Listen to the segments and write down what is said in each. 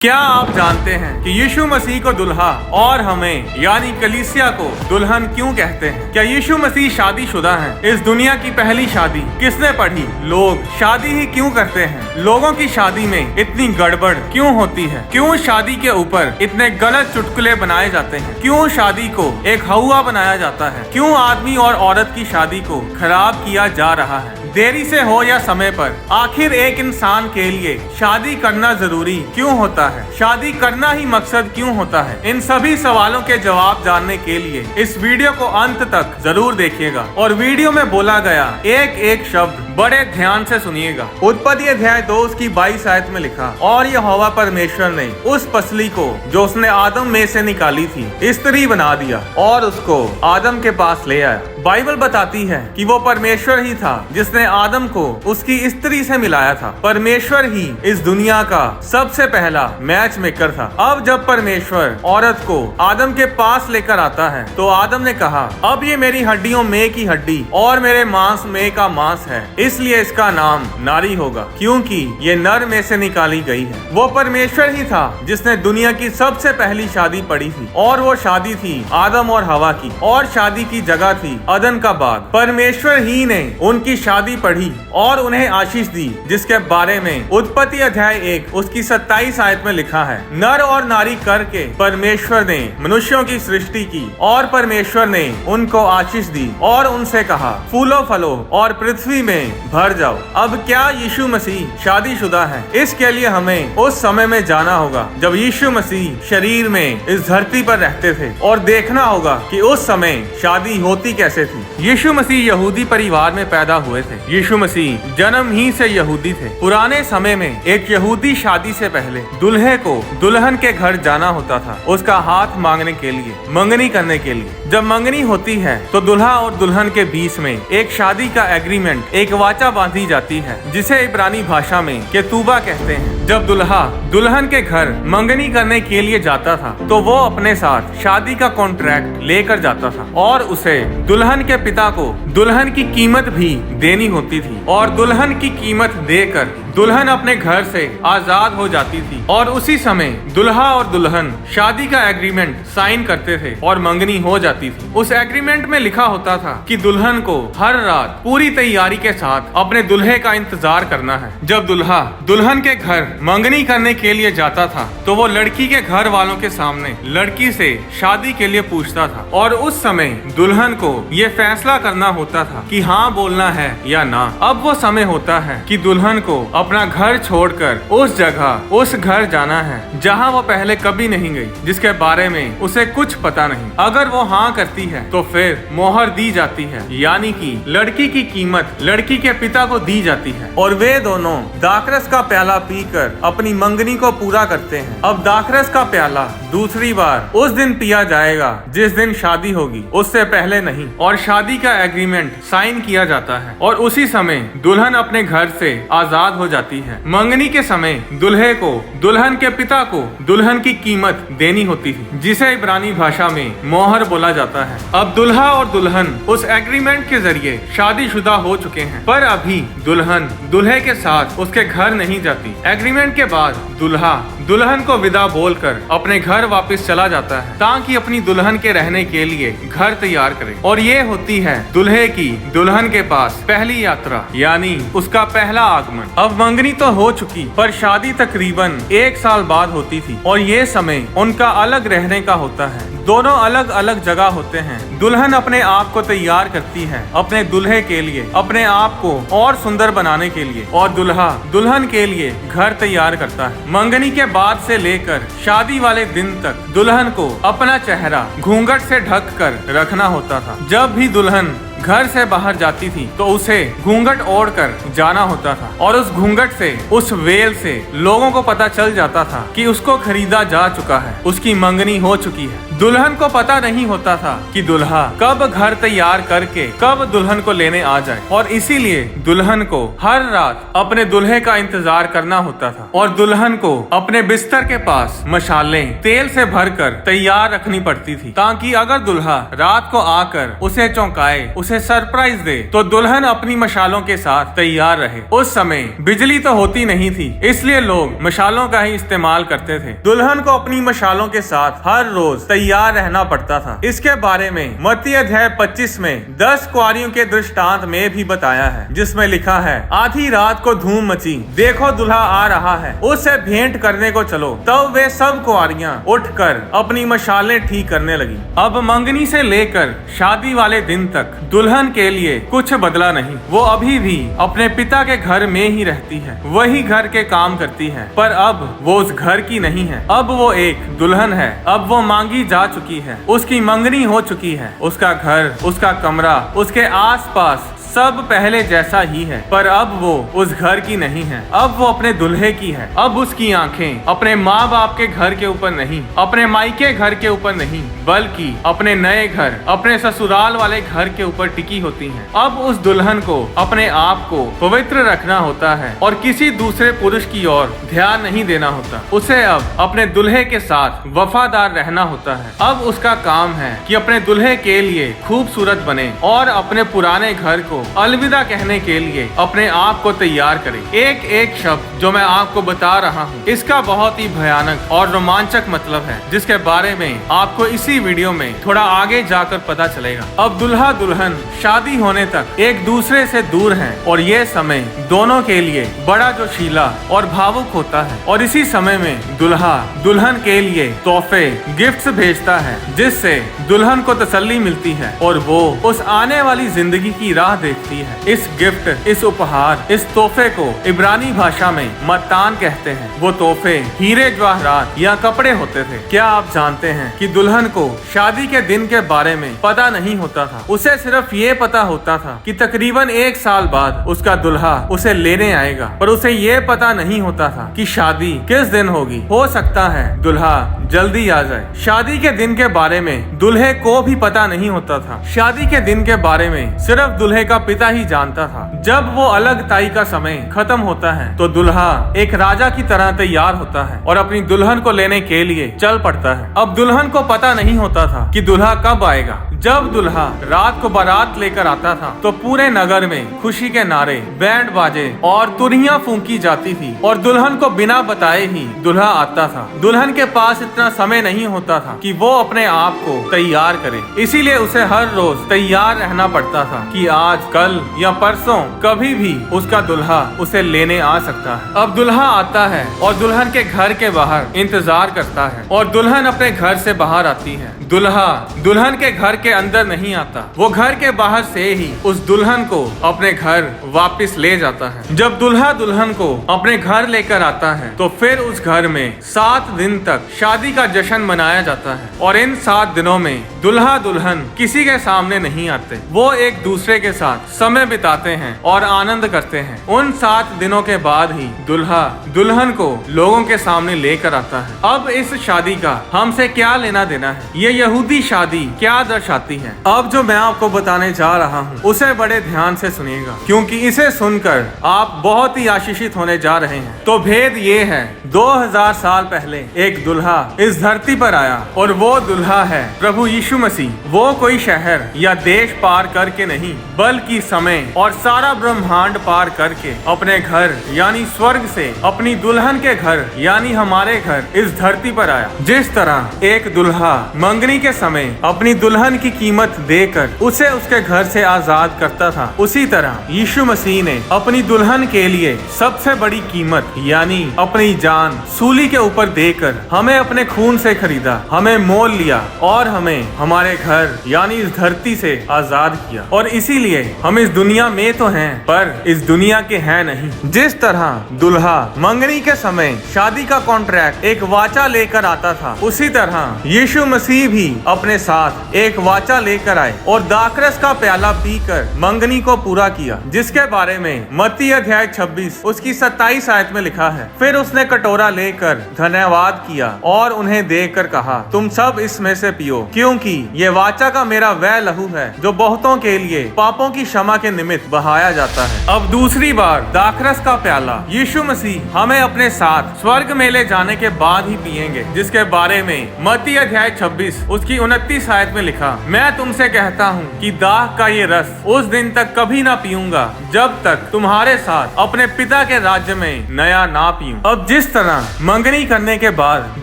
क्या आप जानते हैं कि यीशु मसीह को दुल्हा और हमें यानी कलीसिया को दुल्हन क्यों कहते हैं? क्या यीशु मसीह शादीशुदा हैं? इस दुनिया की पहली शादी किसने पढ़ी? लोग शादी ही क्यों करते हैं? लोगों की शादी में इतनी गड़बड़ क्यों होती है? क्यों शादी के ऊपर इतने गलत चुटकुले बनाए जाते हैं? क्यों शादी को एक हवा बनाया जाता है? क्यों आदमी और औरत की शादी को खराब किया जा रहा है? देरी से हो या समय पर, आखिर एक इंसान के लिए शादी करना जरूरी क्यों होता है? शादी करना ही मकसद क्यों होता है? इन सभी सवालों के जवाब जानने के लिए इस वीडियो को अंत तक जरूर देखिएगा और वीडियो में बोला गया एक एक शब्द बड़े ध्यान से सुनिएगा। उत्पत्ति अध्याय 2 उसकी 22 आयत में लिखा, और यहोवा परमेश्वर ने उस पसली को जो उसने आदम में से निकाली थी स्त्री बना दिया और उसको आदम के पास ले आया। बाइबल बताती है कि वो परमेश्वर ही था जिसने आदम को उसकी स्त्री से मिलाया था। परमेश्वर ही इस दुनिया का सबसे पहला मैच मेकर था। अब जब परमेश्वर औरत को आदम के पास लेकर आता है तो आदम ने कहा, अब ये मेरी हड्डियों में की हड्डी और मेरे मांस में का मांस है, इसलिए इसका नाम नारी होगा, क्योंकि ये नर में से निकाली गई है। वो परमेश्वर ही था जिसने दुनिया की सबसे पहली शादी पढ़ी थी और वो शादी थी आदम और हवा की, और शादी की जगह थी अदन का बाग। परमेश्वर ही ने उनकी शादी पढ़ी और उन्हें आशीष दी, जिसके बारे में उत्पत्ति अध्याय 1 उसकी 27 आयत में लिखा है, नर और नारी करके परमेश्वर ने मनुष्यों की सृष्टि की और परमेश्वर ने उनको आशीष दी और उनसे कहा, फूलो फलो और पृथ्वी में भर जाओ। अब क्या यीशु मसीह शादीशुदा है? इसके लिए हमें उस समय में जाना होगा जब यीशु मसीह शरीर में इस धरती पर रहते थे और देखना होगा कि उस समय शादी होती कैसे थी। यीशु मसीह यहूदी परिवार में पैदा हुए थे। यीशु मसीह जन्म ही से यहूदी थे। पुराने समय में एक यहूदी शादी से पहले दुल्हे को दुल्हन के घर जाना होता था, उसका हाथ मांगने के लिए, मंगनी करने के लिए। जब मंगनी होती है तो दुल्हा और दुल्हन के बीच में एक शादी का एग्रीमेंट, एक वाचा बांधी जाती है, जिसे इब्रानी भाषा में केतुबा कहते हैं। जब दुल्हा दुल्हन के घर मंगनी करने के लिए जाता था तो वो अपने साथ शादी का कॉन्ट्रैक्ट लेकर जाता था और उसे दुल्हन के पिता को दुल्हन की कीमत भी देनी होती थी, और दुल्हन की कीमत देकर दुल्हन अपने घर से आजाद हो जाती थी। और उसी समय दुल्हा और दुल्हन शादी का एग्रीमेंट साइन करते थे और मंगनी हो जाती थी। उस एग्रीमेंट में लिखा होता था कि दुल्हन को हर रात पूरी तैयारी के साथ अपने दुल्हे का इंतजार करना है। जब दुल्हा दुल्हन के घर मंगनी करने के लिए जाता था तो वो लड़की के घर वालों के सामने लड़की से शादी के लिए पूछता था, और उस समय दुल्हन को ये फैसला करना होता था कि हाँ बोलना है या ना। अब वो समय होता है कि दुल्हन को अपना घर छोड़कर उस जगह, उस घर जाना है जहां वो पहले कभी नहीं गई, जिसके बारे में उसे कुछ पता नहीं। अगर वो हाँ करती है तो फिर मोहर दी जाती है, यानी कि लड़की की कीमत लड़की के पिता को दी जाती है, और वे दोनों दाखरस का प्याला पीकर अपनी मंगनी को पूरा करते हैं। अब दाखरस का प्याला दूसरी बार उस दिन पिया जाएगा जिस दिन शादी होगी, उससे पहले नहीं, और शादी का एग्रीमेंट साइन किया जाता है और उसी समय दुल्हन अपने घर से आजाद हो जाती है। मंगनी के समय दुल्हे को दुल्हन के पिता को दुल्हन की कीमत देनी होती थी, जिसे इब्रानी भाषा में मोहर बोला जाता है। अब दुल्हा और दुल्हन उस एग्रीमेंट के जरिए शादीशुदा हो चुके हैं, पर अभी दुल्हन दुल्हे के साथ उसके घर नहीं जाती। एग्रीमेंट के बाद दुल्हा दुल्हन को विदा बोलकर अपने घर वापस चला जाता है ताकि अपनी दुल्हन के रहने के लिए घर तैयार करे, और ये होती है दुल्हे की दुल्हन के पास पहली यात्रा, यानी उसका पहला आगमन। अब मंगनी तो हो चुकी, पर शादी तकरीबन 1 साल बाद होती थी, और ये समय उनका अलग रहने का होता है। दोनों अलग अलग जगह होते हैं। दुल्हन अपने आप को तैयार करती है अपने दुल्हे के लिए, अपने आप को और सुंदर बनाने के लिए, और दुल्हा दुल्हन के लिए घर तैयार करता है। मंगनी के बाद से लेकर शादी वाले दिन तक दुल्हन को अपना चेहरा घूंघट से ढक कर रखना होता था। जब भी दुल्हन घर से बाहर जाती थी तो उसे घूंघट ओढ़कर जाना होता था, और उस घूंघट से, उस वेल से लोगों को पता चल जाता था कि उसको खरीदा जा चुका है, उसकी मंगनी हो चुकी है। दुल्हन को पता नहीं होता था कि दुल्हा कब घर तैयार करके कब दुल्हन को लेने आ जाए, और इसीलिए दुल्हन को हर रात अपने दुल्हे का इंतजार करना होता था, और दुल्हन को अपने बिस्तर के पास मशालें तेल से भरकर तैयार रखनी पड़ती थी, ताकि अगर दुल्हा रात को आकर उसे चौंकाए, उसे सरप्राइज दे तो दुल्हन अपनी मशालों के साथ तैयार रहे। उस समय बिजली तो होती नहीं थी, इसलिए लोग मशालों का ही इस्तेमाल करते थे। दुल्हन को अपनी मशालों के साथ हर रोज तैयार रहना पड़ता था। इसके बारे में मत्ती अध्याय 25 में 10 कुंवारियों के दृष्टांत में भी बताया है, जिसमें लिखा है, आधी रात को धूम मची, देखो दूल्हा आ रहा है, उससे भेंट करने को चलो। तब वे सब कुंवारियां उठकर अपनी मशालें ठीक करने लगी। अब मंगनी से लेकर शादी वाले दिन तक दुल्हन के लिए कुछ बदला नहीं। वो अभी भी अपने पिता के घर में ही रहती है, वही घर के काम करती है, पर अब वो उस घर की नहीं है। अब वो एक दुल्हन है। अब वो मांगी जा चुकी है, उसकी मंगनी हो चुकी है। उसका घर, उसका कमरा, उसके आसपास सब पहले जैसा ही है, पर अब वो उस घर की नहीं है। अब वो अपने दुल्हे की है। अब उसकी आंखें अपने माँ बाप के घर के ऊपर नहीं, अपने मायके घर के ऊपर नहीं, बल्कि अपने नए घर, अपने ससुराल वाले घर के ऊपर टिकी होती हैं। अब उस दुल्हन को अपने आप को पवित्र रखना होता है और किसी दूसरे पुरुष की ओर ध्यान नहीं देना होता। उसे अब अपने दुल्हे के साथ वफादार रहना होता है। अब उसका काम है कि अपने दुल्हे के लिए खूबसूरत बने और अपने पुराने घर को अलविदा कहने के लिए अपने आप को तैयार करें। एक एक शब्द जो मैं आपको बता रहा हूँ, इसका बहुत ही भयानक और रोमांचक मतलब है, जिसके बारे में आपको इसी वीडियो में थोड़ा आगे जाकर पता चलेगा। अब दुल्हा दुल्हन शादी होने तक एक दूसरे से दूर हैं और ये समय दोनों के लिए बड़ा जोशीला और भावुक होता है। और इसी समय में दुल्हा दुल्हन के लिए तोहफे, गिफ्ट्स भेजता है, जिससे दुल्हन को तसल्ली मिलती है और वो उस आने वाली जिंदगी की राह देखती है। इस गिफ्ट, इस उपहार, इस तोहफे को इब्रानी भाषा में मत्तान कहते हैं। वो तोहफे हीरे जवाहरात या कपड़े होते थे। क्या आप जानते हैं कि दुल्हन को शादी के दिन के बारे में पता नहीं होता था। उसे सिर्फ ये पता होता था कि तकरीबन 1 साल बाद उसका दुल्हा उसे लेने आएगा, पर उसे ये पता नहीं होता था कि शादी किस दिन होगी। हो सकता है दुल्हा जल्दी आ जाए। शादी के दिन के बारे में दुल्हे को भी पता नहीं होता था। शादी के दिन के बारे में सिर्फ दुल्हे का पिता ही जानता था। जब वो अलग ताई का समय खत्म होता है तो दुल्हा एक राजा की तरह तैयार होता है और अपनी दुल्हन को लेने के लिए चल पड़ता है। अब दुल्हन को पता नहीं होता था कि दुल्हा कब आएगा। जब दुल्हा रात को बारात लेकर आता था तो पूरे नगर में खुशी के नारे, बैंड बाजे और तुरहियां फूंकी जाती थी और दुल्हन को बिना बताए ही दुल्हा आता था। दुल्हन के पास इतना समय नहीं होता था कि वो अपने आप को तैयार करे, इसीलिए उसे हर रोज तैयार रहना पड़ता था कि आज, कल या परसों कभी भी उसका दुल्हा उसे लेने आ सकता है। अब दुल्हा आता है और दुल्हन के घर के बाहर इंतजार करता है और दुल्हन अपने घर से बाहर आती है। दुल्हा दुल्हन के घर के अंदर नहीं आता, वो घर के बाहर से ही उस दुल्हन को अपने घर वापस ले जाता है। जब दुल्हा दुल्हन को अपने घर लेकर आता है तो फिर उस घर में 7 दिन तक शादी का जश्न मनाया जाता है और इन 7 दिनों में दुल्हा दुल्हन किसी के सामने नहीं आते। वो एक दूसरे के साथ समय बिताते हैं और आनंद करते हैं। उन 7 दिनों के बाद ही दुल्हा दुल्हन को लोगों के सामने लेकर आता है। अब इस शादी का हमसे क्या लेना देना है? ये यहूदी शादी क्या दर्शाती है? अब जो मैं आपको बताने जा रहा हूँ उसे बड़े ध्यान से सुनिएगा, क्योंकि इसे सुनकर आप बहुत ही आशीषित होने जा रहे हैं। तो भेद ये है, 2000 साल पहले एक दुल्हा इस धरती पर आया और वो दुल्हा है प्रभु यीशु मसीह। वो कोई शहर या देश पार करके नहीं, बल्कि समय और सारा ब्रह्मांड पार करके अपने घर यानी स्वर्ग से अपनी दुल्हन के घर यानी हमारे घर इस धरती पर आया। जिस तरह एक दुल्हा मंगनी के समय अपनी दुल्हन की कीमत देकर उसे उसके घर से आजाद करता था, उसी तरह यीशु मसीह ने अपनी दुल्हन के लिए सबसे बड़ी कीमत यानी अपनी जान सूली के ऊपर देकर हमें अपने खून से खरीदा, हमें मोल लिया और हमें हमारे घर यानी इस धरती से आजाद किया। और इसीलिए हम इस दुनिया में तो हैं, पर इस दुनिया के हैं नहीं। जिस तरह दुल्हा मंगनी के समय शादी का कॉन्ट्रैक्ट एक वाचा लेकर आता था, उसी तरह यीशु मसीह भी अपने साथ एक वाचा लेकर आए और दाखरस का प्याला पीकर मंगनी को पूरा किया, जिसके बारे में मत्ती अध्याय 26 उसकी 27 आयत में लिखा है। फिर उसने कटोरा लेकर धन्यवाद किया और उन्हें देकर कहा, तुम सब इसमें से पियो, क्योंकि ये वाचा का मेरा वह लहू है जो बहुतों के लिए पापों की क्षमा के निमित्त बहाया जाता है। अब दूसरी बार दाखरस का प्याला यीशु मसीह हमें अपने साथ स्वर्ग में ले जाने के बाद ही पिएंगे, जिसके बारे में मत्ती अध्याय 26 उसकी 29 आयत में लिखा, मैं तुमसे कहता हूँ कि दाख का ये रस उस दिन तक कभी ना पीऊंगा जब तक तुम्हारे साथ अपने पिता के राज्य में नया ना पीऊं। अब जिस तरह मंगनी करने के बाद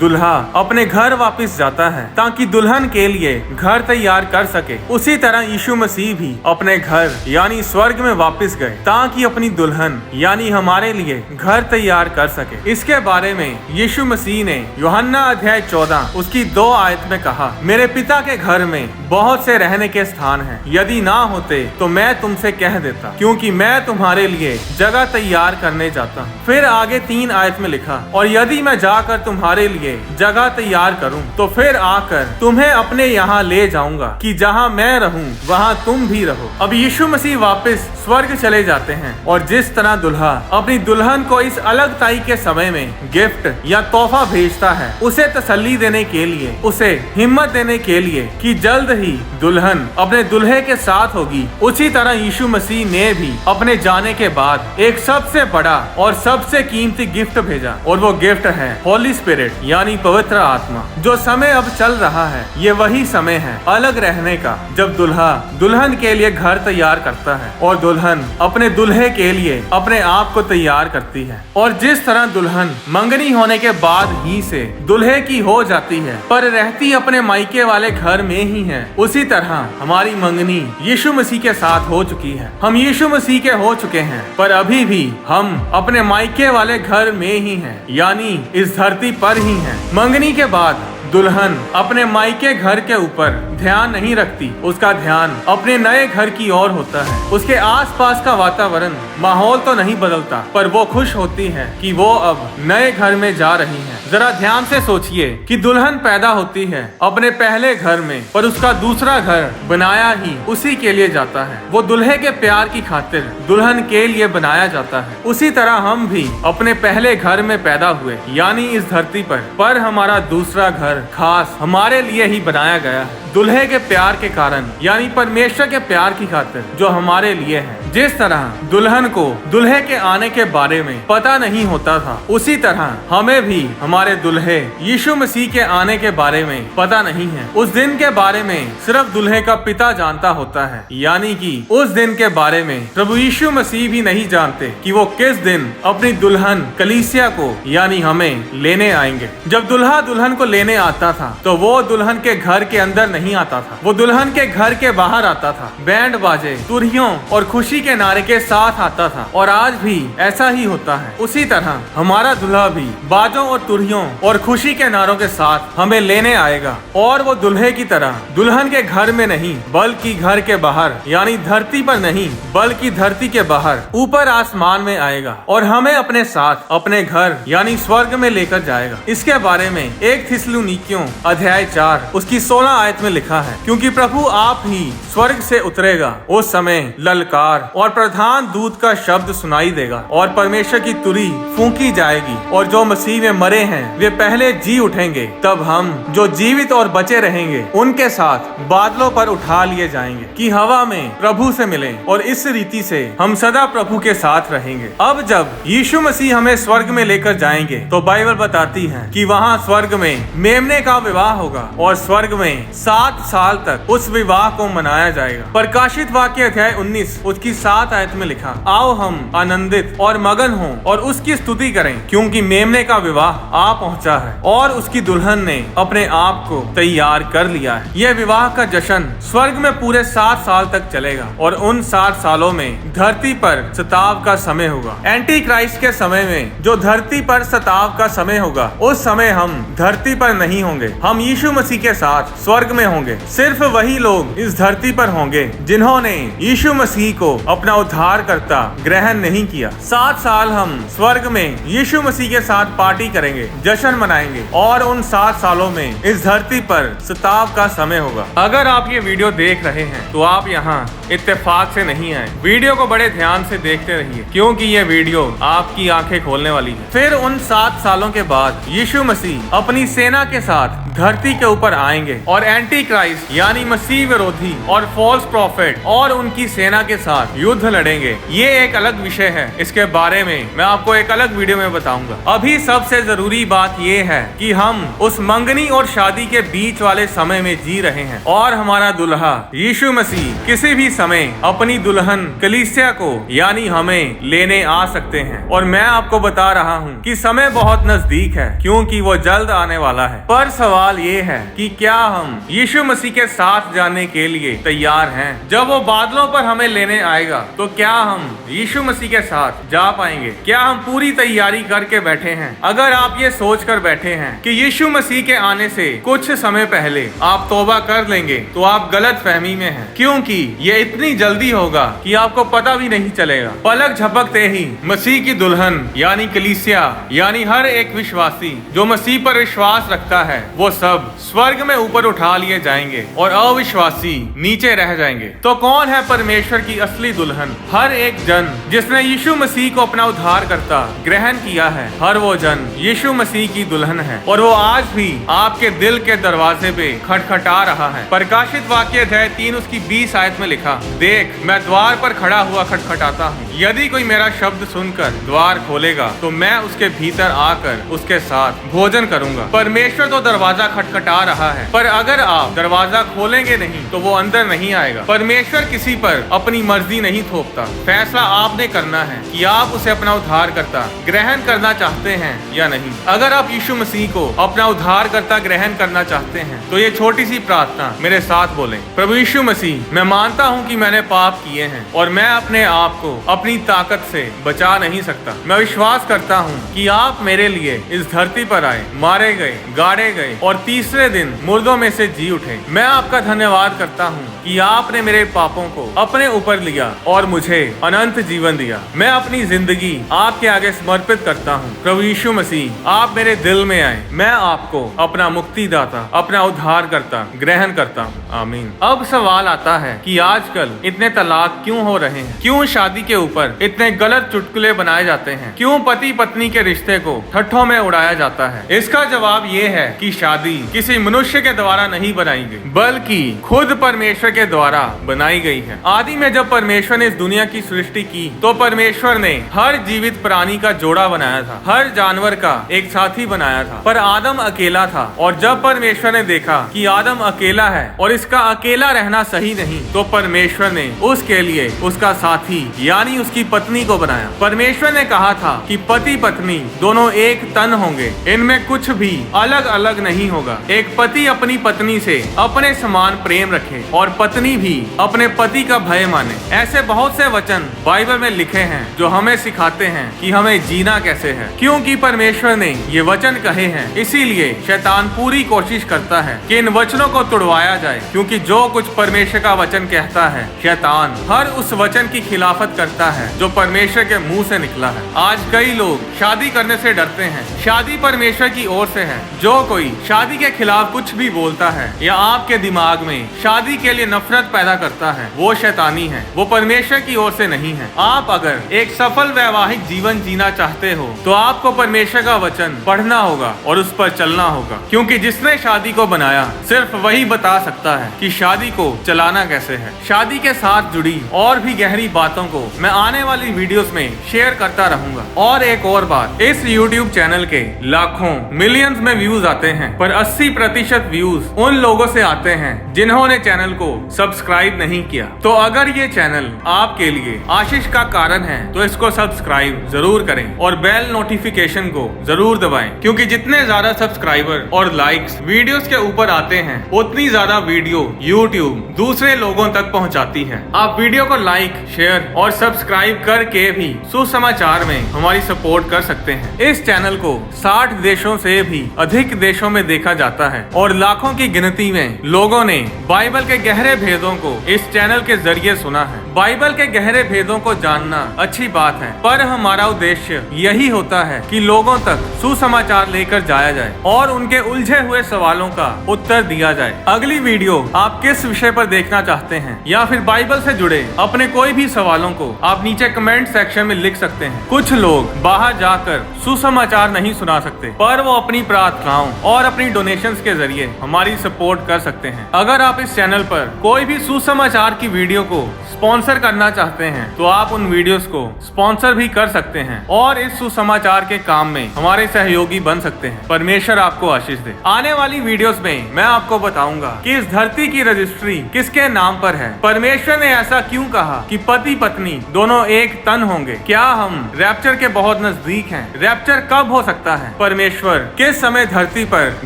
दुल्हा अपने घर वापस जाता है ताकि दुल्हन के लिए घर तैयार कर सके, उसी तरह यीशु मसीह भी अपने घर यानी स्वर्ग में वापस गए ताकि अपनी दुल्हन यानी हमारे लिए घर तैयार कर सके। इसके बारे में यीशु मसीह ने यूहन्ना अध्याय 14 उसकी 2 आयत में कहा, मेरे पिता के घर में बहुत से रहने के स्थान हैं, यदि ना होते तो मैं तुमसे कह देता, क्योंकि मैं तुम्हारे लिए जगह तैयार करने जाता हूँ। फिर आगे 3 आयत में लिखा, और यदि मैं जाकर तुम्हारे लिए जगह तैयार करूँ तो फिर आकर तुम्हें अपने यहाँ ले जाऊंगा कि जहाँ मैं रहूँ वहाँ तुम भी रहो। अब यीशु मसीह वापस स्वर्ग चले जाते हैं और जिस तरह दुल्हा अपनी दुल्हन को इस अलग ताई के समय में गिफ्ट या तोहफा भेजता है, उसे तसल्ली देने के लिए, उसे हिम्मत देने के लिए कि जल्द ही दुल्हन अपने दुल्हे के साथ होगी, उसी तरह यीशु मसीह ने भी अपने जाने के बाद एक सबसे बड़ा और सबसे कीमती गिफ्ट भेजा, और वो गिफ्ट है होली स्पिरिट यानी पवित्र आत्मा। जो समय अब चल रहा है ये वही समय है अलग रहने का, जब दुल्हा दुल्हन के लिए घर तैयार करता है और दुल्हन अपने दुल्हे के लिए अपने आप को तैयार करती है। और जिस तरह दुल्हन मंगनी होने के बाद ही से दुल्हे की हो जाती है पर रहती अपने मायके वाले घर में ही है, उसी तरह हमारी मंगनी यीशु मसीह के साथ हो चुकी है। हम यीशु मसीह के हो चुके हैं पर अभी भी हम अपने मायके वाले घर में ही हैं, यानी इस धरती पर ही हैं। मंगनी के बाद दुल्हन अपने मायके घर के ऊपर ध्यान नहीं रखती, उसका ध्यान अपने नए घर की ओर होता है। उसके आसपास का वातावरण माहौल तो नहीं बदलता पर वो खुश होती है कि वो अब नए घर में जा रही है। जरा ध्यान से सोचिए कि दुल्हन पैदा होती है अपने पहले घर में पर उसका दूसरा घर बनाया ही उसी के लिए जाता है। वो दुल्हे के प्यार की खातिर दुल्हन के लिए बनाया जाता है। उसी तरह हम भी अपने पहले घर में पैदा हुए यानी इस धरती पर हमारा दूसरा घर खास हमारे लिए ही बनाया गया है, दुल्हे के प्यार के कारण यानी परमेश्वर के प्यार की खातिर जो हमारे लिए है। जिस तरह दुल्हन को दुल्हे के आने के बारे में पता नहीं होता था, उसी तरह हमें भी हमारे दुल्हे यीशु मसीह के आने के बारे में पता नहीं है। उस दिन के बारे में सिर्फ दुल्हे का पिता जानता होता है, यानी कि उस दिन के बारे में प्रभु यीशु मसीह भी नहीं जानते कि वो किस दिन अपनी दुल्हन कलीसिया को यानी हमें लेने आएंगे। जब दुल्हा दुल्हन को लेने आता था तो वो दुल्हन के घर के अंदर नहीं आता था, वो दुल्हन के घर के बाहर आता था, बैंड बाजे, तुरहियों और खुशी के नारे के साथ आता था। और आज भी ऐसा ही होता है। उसी तरह हमारा दुल्हा भी बाजों और तुरहियों और खुशी के नारों के साथ हमें लेने आएगा, और वो दुल्हे की तरह दुल्हन के घर में नहीं बल्कि घर के बाहर यानी धरती पर नहीं बल्कि धरती के बाहर ऊपर आसमान में आएगा और हमें अपने साथ अपने घर यानी स्वर्ग में लेकर जाएगा। इसके बारे में 1 थिस्सलुनीकियों अध्याय 4 उसकी 16 आयत में लिखा है, क्योंकि प्रभु आप ही स्वर्ग से उतरेगा, उस समय ललकार और प्रधान दूत का शब्द सुनाई देगा और परमेश्वर की तुरी फूंकी जाएगी, और जो मसीह में मरे हैं वे पहले जी उठेंगे। तब हम जो जीवित और बचे रहेंगे उनके साथ बादलों पर उठा लिए जाएंगे कि हवा में प्रभु से मिलें, और इस रीति से हम सदा प्रभु के साथ रहेंगे। अब जब यीशु मसीह हमें स्वर्ग में लेकर जाएंगे तो बाइबल बताती है कि वहाँ स्वर्ग में मेमने का विवाह होगा और स्वर्ग में 7 साल तक उस विवाह को मनाया जाएगा। प्रकाशित वाक्य अध्याय 19 उसकी 7 आयत में लिखा, आओ हम आनंदित और मगन हों और उसकी स्तुति करें, क्योंकि मेमने का विवाह आ पहुंचा है और उसकी दुल्हन ने अपने आप को तैयार कर लिया है। यह विवाह का जश्न स्वर्ग में पूरे 7 साल तक चलेगा और उन 7 सालों में धरती पर सताव का समय होगा। एंटी क्राइस्ट के समय में जो धरती पर सताव का समय होगा, उस समय हम धरती पर नहीं होंगे, हम यीशु मसीह के साथ स्वर्ग में होंगे। सिर्फ वही लोग इस धरती पर होंगे जिन्होंने यीशु मसीह को अपना उद्धारकर्ता ग्रहण नहीं किया। 7 साल हम स्वर्ग में यीशु मसीह के साथ पार्टी करेंगे, जश्न मनाएंगे, और उन 7 सालों में इस धरती पर सताव का समय होगा। अगर आप ये वीडियो देख रहे हैं तो आप यहाँ इत्तेफाक से नहीं आए, वीडियो को बड़े ध्यान से देखते रहिए, क्योंकि ये वीडियो आपकी आंखें खोलने वाली है। फिर उन 7 सालों के बाद यीशु मसीह अपनी सेना के साथ धरती के ऊपर आएंगे और एंटी क्राइस्ट यानी मसीह विरोधी और फॉल्स प्रॉफिट और उनकी सेना के साथ युद्ध लड़ेंगे, ये एक अलग विषय है। इसके बारे में मैं आपको एक अलग वीडियो में बताऊंगा। अभी सबसे जरूरी बात ये है कि हम उस मंगनी और शादी के बीच वाले समय में जी रहे हैं और हमारा दुल्हा यीशु मसीह किसी भी समय अपनी दुल्हन कलीसिया को यानी हमें लेने आ सकते हैं। और मैं आपको बता रहा हूँ कि समय बहुत नजदीक है, क्योंकि वो जल्द आने वाला है। पर सवाल ये है कि क्या हम यीशु मसीह के साथ जाने के लिए तैयार हैं? जब वो बादलों पर हमें लेने आएगा तो क्या हम यीशु मसीह के साथ जा पाएंगे? क्या हम पूरी तैयारी करके बैठे हैं? अगर आप ये सोच कर बैठे हैं कि यीशु मसीह के आने से कुछ समय पहले आप तौबा कर लेंगे तो आप गलत फहमी में हैं, क्योंकि ये इतनी जल्दी होगा कि आपको पता भी नहीं चलेगा। पलक झपकते ही मसीह की दुल्हन यानी कलीसिया यानी हर एक विश्वासी जो मसीह पर विश्वास रखता है वो सब स्वर्ग में ऊपर उठा लिए जाएंगे और अविश्वासी नीचे रह जाएंगे। तो कौन है परमेश्वर की असली दुल्हन? हर एक जन जिसने यीशु मसीह को अपना उद्धारकर्ता ग्रहण किया है, हर वो जन यीशु मसीह की दुल्हन है और वो आज भी आपके दिल के दरवाजे पे खटखटा रहा है। प्रकाशित वाक्य अध्याय 3 उसकी 20 आयत में लिखा, देख मैं द्वार पर खड़ा हुआ खटखटाता हूँ, यदि कोई मेरा शब्द सुनकर द्वार खोलेगा तो मैं उसके भीतर आकर उसके साथ भोजन करूंगा। परमेश्वर तो दरवाजा खटखटा रहा है, पर अगर आप दरवाजा खोलेंगे नहीं तो वो अंदर नहीं आएगा। परमेश्वर किसी पर अपनी मर्जी नहीं थोपता। फैसला आपने करना है कि आप उसे अपना उद्धारकर्ता ग्रहण करना चाहते हैं या नहीं। अगर आप यीशु मसीह को अपना उद्धारकर्ता ग्रहण करना चाहते हैं तो ये छोटी सी प्रार्थना मेरे साथ बोलें। प्रभु यीशु मसीह, मैं मानता हूँ कि मैंने पाप किए हैं और मैं अपने आप को अपनी ताकत से बचा नहीं सकता। मैं विश्वास करता हूँ कि आप मेरे लिए इस धरती पर आए, मारे गए, गाड़े गए और तीसरे दिन मुर्दों में से जी उठे। मैं आपका धन्यवाद करता हूँ कि आपने मेरे पापों को अपने ऊपर लिया और मुझे अनंत जीवन दिया। मैं अपनी जिंदगी आपके आगे समर्पित करता हूँ। प्रभु यीशु मसीह, आप मेरे दिल में आए। मैं आपको अपना मुक्तिदाता, अपना उद्धारकर्ता ग्रहण करता हूँ। आमीन। अब सवाल आता है कि आजकल इतने तलाक क्यों हो रहे हैं? क्यों शादी के ऊपर इतने गलत चुटकुले बनाए जाते हैं? क्यों पति पत्नी के रिश्ते को ठट्ठों में उड़ाया जाता है? इसका जवाब ये है कि शादी किसी मनुष्य के द्वारा नहीं बनाई गई, बल्कि खुद परमेश्वर के द्वारा बनाई गई है। आदि में जब परमेश्वर ने इस दुनिया की सृष्टि की तो परमेश्वर ने हर जीवित प्राणी का जोड़ा बनाया था, हर जानवर का एक साथी बनाया था, पर आदम अकेला था। और जब परमेश्वर ने देखा कि आदम अकेला है और इसका अकेला रहना सही नहीं, तो परमेश्वर ने उसके लिए उसका साथी यानी उसकी पत्नी को बनाया। परमेश्वर ने कहा था कि पति पत्नी दोनों एक तन होंगे, इनमें कुछ भी अलग अलग नहीं होगा। एक पति अपनी पत्नी से अपने समान प्रेम रखे और पत्नी भी अपने पति का भय माने। ऐसे बहुत से वचन बाइबल में लिखे हैं जो हमें सिखाते हैं कि हमें जीना कैसे है। क्योंकि परमेश्वर ने ये वचन कहे हैं, इसीलिए शैतान पूरी कोशिश करता है कि इन वचनों को तुड़वाया जाए, क्योंकि जो कुछ परमेश्वर का वचन कहता है, शैतान हर उस वचन की खिलाफत करता है जो परमेश्वर के मुंह से निकला है। आज कई लोग शादी करने से डरते हैं। शादी परमेश्वर की ओर से है। जो कोई शादी के खिलाफ कुछ भी बोलता है या आपके दिमाग में शादी के लिए नफरत पैदा करता है, वो शैतानी है, वो परमेश्वर की ओर से नहीं है। आप अगर एक सफल वैवाहिक जीवन जीना चाहते हो तो आपको परमेश्वर का वचन पढ़ना होगा और उस पर चलना होगा, क्योंकि जिसने शादी को बनाया सिर्फ वही बता सकता है कि शादी को चलाना कैसे है। शादी के साथ जुड़ी और भी गहरी बातों को मैं आने वाली वीडियोस में शेयर करता रहूंगा। और एक और बात, इस YouTube चैनल के लाखों मिलियंस में व्यूज आते हैं, पर 80% व्यूज उन लोगों से आते हैं जिन्होंने चैनल को सब्सक्राइब नहीं किया। तो अगर ये चैनल आपके लिए आशीष का कारण है तो इसको सब्सक्राइब जरूर करें और बेल नोटिफिकेशन को जरूर दबाएं, क्योंकि जितने ज्यादा सब्सक्राइबर और लाइक्स वीडियोस के ऊपर आते हैं उतनी ज्यादा वीडियो YouTube दूसरे लोगों तक पहुंचाती है। आप वीडियो को लाइक, शेयर और सब्सक्राइब करके भी सुसमाचार में हमारी सपोर्ट कर सकते हैं। इस चैनल को 60 देशों से भी अधिक देशों में देखा जाता है और लाखों की गिनती में लोगों ने बाइबल के गहरे भेदों को इस चैनल के जरिए सुना है। बाइबल के गहरे भेदों को जानना अच्छी बात है, पर हमारा उद्देश्य यही होता है कि लोगों तक सुसमाचार लेकर जाया जाए और उनके उलझे हुए सवालों का उत्तर दिया जाए। अगली वीडियो आप किस विषय पर देखना चाहते हैं या फिर बाइबल से जुड़े अपने कोई भी सवालों को आप नीचे कमेंट सेक्शन में लिख सकते हैं। कुछ लोग बाहर जाकर सुसमाचार नहीं सुना सकते, पर वो अपनी प्रार्थनाओं और अपनी डोनेशंस के जरिए हमारी सपोर्ट कर सकते हैं। अगर आप इस चैनल पर कोई भी सुसमाचार की वीडियो को स्पॉन्सर स्पॉन्सर करना चाहते हैं तो आप उन वीडियोस को स्पॉन्सर भी कर सकते हैं और इस सुसमाचार के काम में हमारे सहयोगी बन सकते हैं। परमेश्वर आपको आशीष दे। आने वाली वीडियोस में मैं आपको बताऊंगा कि इस धरती की रजिस्ट्री किसके नाम पर है, परमेश्वर ने ऐसा क्यों कहा कि पति पत्नी दोनों एक तन होंगे, क्या हम रैप्चर के बहुत नजदीक हैं, रैप्चर कब हो सकता है, परमेश्वर किस समय धरती पर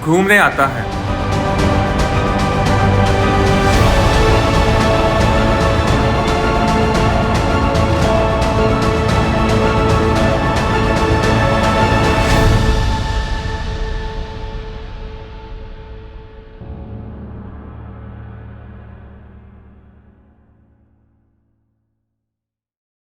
घूमने आता है।